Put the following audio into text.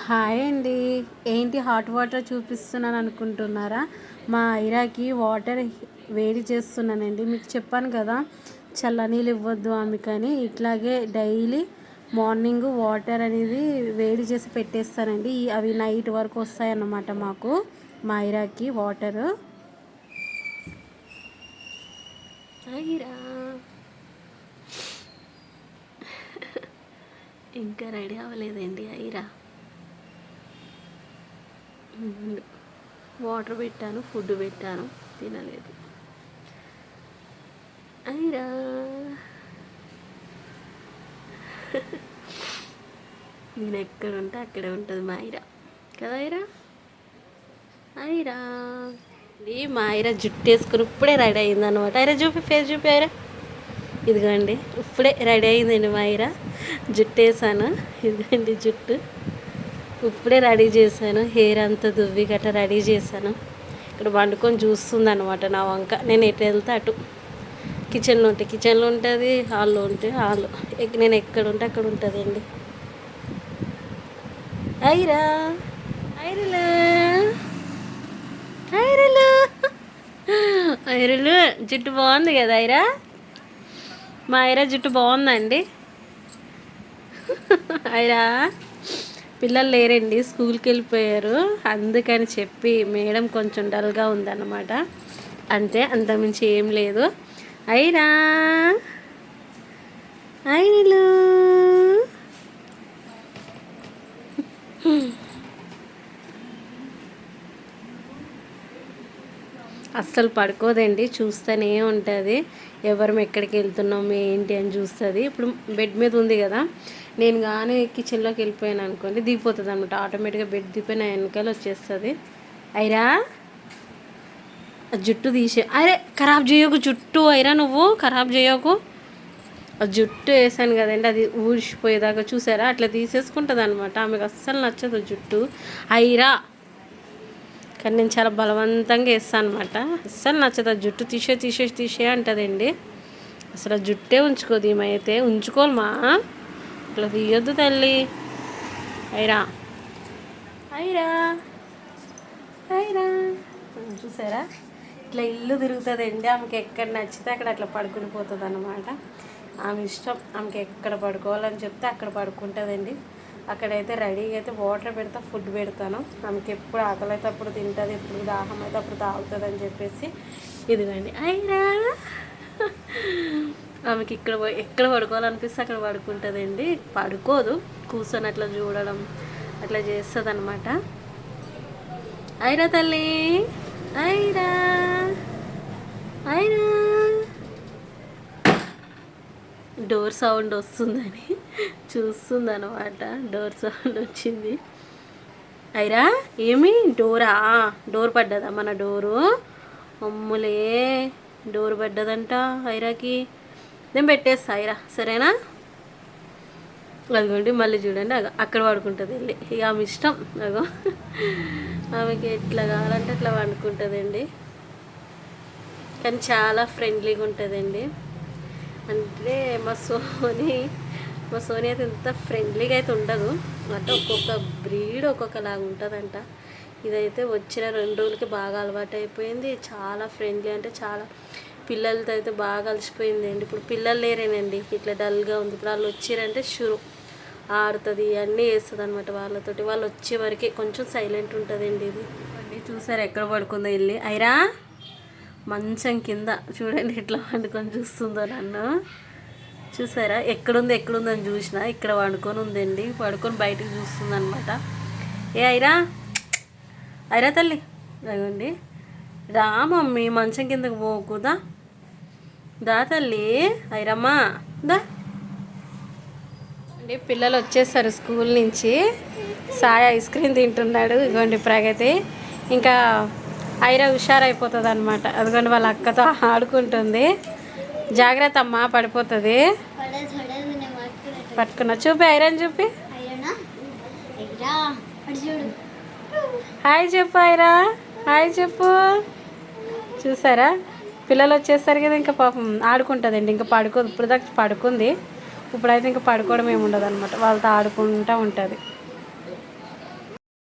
Hi అండి. ఏంటి hot water చూపిస్తున్నాను అనుకుంటున్నారా? మా ఐరాకి వాటర్ వేడి చేస్తున్నానండి. మీకు చెప్పాను కదా చల్లనీళ్ళు ఇవ్వద్దు ఆమెకని. ఇట్లాగే డైలీ మార్నింగ్ వాటర్ అనేది వేడి చేసి పెట్టేస్తానండి. అవి నైట్ వరకు వస్తాయన్నమాట మాకు, మా ఐరాకి వాటరు. ఐరా ఇంకా రెడీ అవ్వలేదండి ఐరా. వాటర్ పెట్టాను, ఫుడ్ పెట్టాను, తినలేదు. ఐరా నేను ఎక్కడ ఉంటే అక్కడే ఉంటుంది మా ఐరా కదా. ఐరా మా ఐరా జుట్టు వేసుకుని ఇప్పుడే రెడీ అయింది అనమాట. ఐరా చూపి, ఫేస్ చూపి ఐరా. ఇదిగోండి ఇప్పుడే రెడీ అయిందండి మా ఐరా. జుట్టు వేసాను, ఇదిగోండి జుట్టు ఇప్పుడే రెడీ చేశాను. హెయిర్ అంతా దువ్వి గట్రా రెడీ చేశాను. ఇక్కడ వండుకొని చూస్తుంది అనమాట నా వంక. నేను ఎటు వెళ్తే అటు. కిచెన్లో ఉంటుంది, హాల్లో ఉంటే హాల్లో, నేను ఎక్కడ ఉంటే అక్కడ ఉంటుందండి. ఐరా ఐరలు ఐరలు ఐరలు జుట్టు బాగుంది కదా ఐరా. మా ఐరా జుట్టు బాగుందండి. ఐరా పిల్లలు లేరండి, స్కూల్కి వెళ్ళిపోయారు. అందుకని చెప్పి మేడం కొంచెం డల్గా ఉందన్నమాట. అంతే, అంతకుమించి ఏం లేదు. ఐరా ఐరలు అస్సలు పడుకోదండి, చూస్తూనే ఉంటుంది. ఎవరు ఎక్కడికి వెళ్తున్నాం ఏంటి అని చూస్తుంది. ఇప్పుడు బెడ్ మీద ఉంది కదా, నేను కానీ కిచెన్లోకి వెళ్ళిపోయాను అనుకోండి, దిగిపోతుంది అనమాట. ఆటోమేటిక్గా బెడ్ దిగిపోయిన వెనకాల వచ్చేస్తుంది. ఐరా జుట్టు తీసే, అరే ఖరాబ్ చేయకు జుట్టు. ఐరా నువ్వు ఖరాబ్ చేయకు. ఆ జుట్టు వేసాను కదండి, అది ఊడిచిపోయేదాకా చూసారా, అట్లా తీసేసుకుంటుంది అనమాట. ఆమెకు అస్సలు నచ్చదు జుట్టు ఐరా. కానీ నేను చాలా బలవంతంగా వేస్తాను అనమాట. అస్సలు నచ్చదు జుట్టు. తీసే అంటుందండి. అసలు ఆ జుట్టే ఉంచుకోదు ఈమైతే. ఉంచుకోమా, అట్లా తీయొద్దు తల్లి. ఐరా ఐరా ఐరా చూసారా, ఇట్లా ఇల్లు తిరుగుతుందండి. ఆమెకి ఎక్కడ నచ్చితే అక్కడ అట్లా పడుకుని పోతుంది అనమాట. ఆమె ఇష్టం, ఆమెకి ఎక్కడ పడుకోవాలని చెప్తే అక్కడ పడుకుంటుందండి. అక్కడైతే రెడీగా అయితే వాటర్ పెడతా, ఫుడ్ పెడతాను. ఆమెకి ఎప్పుడు ఆకలి అయితే అప్పుడు తింటుంది, ఎప్పుడు దాహం అయితే అప్పుడు తాగుతుంది అని చెప్పేసి. ఇదిగండి ఐరా. ఆమెకి ఎక్కడ పడుకోవాలనిపిస్తే అక్కడ పడుకుంటుందండి. పడుకోదు, కూర్చొని అట్లా చూడడం అట్లా చేస్తుంది అనమాట. ఐరా తల్లి ఐరా ఐరా. డోర్ సౌండ్ వస్తుందని చూస్తుంది అనమాట. డోర్ సౌండ్ వచ్చింది. ఐరా ఏమి డోర్ పడ్డదా? మన డోరు అమ్ములే, డోర్ పడ్డదంట ఐరాకి. నేను పెట్టేస్తా ఐరా, సరేనా? అదిగోండి మళ్ళీ చూడండి, అక్కడ పడుకుంటుంది వెళ్ళి. ఇక ఆమె ఇష్టం. అగో ఆమెకి ఎట్లా కావాలంటే అట్లా వండుకుంటుందండి. కానీ చాలా ఫ్రెండ్లీగా ఉంటుందండి. అంటే మా సోని అయితే ఇంత ఫ్రెండ్లీగా అయితే ఉండదు. అంటే ఒక్కొక్క బ్రీడ్ ఒక్కొక్కలాగా ఉంటుందంట. ఇదైతే వచ్చిన 2 రోజులకి బాగా అలవాటు అయిపోయింది. చాలా ఫ్రెండ్లీ, అంటే చాలా పిల్లలతో అయితే బాగా కలిసిపోయింది అండి. ఇప్పుడు పిల్లలు లేరేనండి, ఇట్లా డల్గా ఉంది. ఇప్పుడు వాళ్ళు వచ్చారంటే షురు ఆడుతుంది, అన్నీ వేస్తుంది అనమాట వాళ్ళతోటి. వాళ్ళు వచ్చే వరకే కొంచెం సైలెంట్ ఉంటుందండి. ఇది చూసారు ఎక్కడ పడుకుందో వెళ్ళి. ఐరా మంచం కింద చూడండి ఎట్లా వండుకొని చూస్తుందో నన్ను. చూసారా, ఎక్కడుందని చూసినా ఇక్కడ వండుకొని ఉందండి. పడుకొని బయటకు చూస్తుంది అనమాట. ఏ ఐరా ఐరా తల్లి, అదండి రా మమ్మీ, మంచం కిందకు పోకుదా, దా తల్లి ఐరమ్మా దా అండి. పిల్లలు వచ్చేసారు స్కూల్ నుంచి. సాయి ఐస్ క్రీమ్ తింటున్నాడు. ఇదిగోండి ప్రగతి. ఇంకా ఐరా హుషారైపోతుంది అనమాట. అదిగోండి వాళ్ళ అక్కతో ఆడుకుంటుంది. జాగ్రత్త అమ్మా, పడిపోతుంది. పట్టుకున్నా, చూపి ఐరన్ చూపి. హాయ్ చెప్పు ఐరా, హాయ్ చెప్పు. చూసారా, పిల్లలు వచ్చేసరి కదా ఇంకా పాపం ఆడుకుంటుందండి. ఇంకా పడుకోదు, ఇప్పుడు దాకా పడుకుంది. ఇప్పుడైతే ఇంకా పడుకోవడం ఏమి ఉండదు అనమాట, వాళ్ళతో ఆడుకుంటూ ఉంటుంది.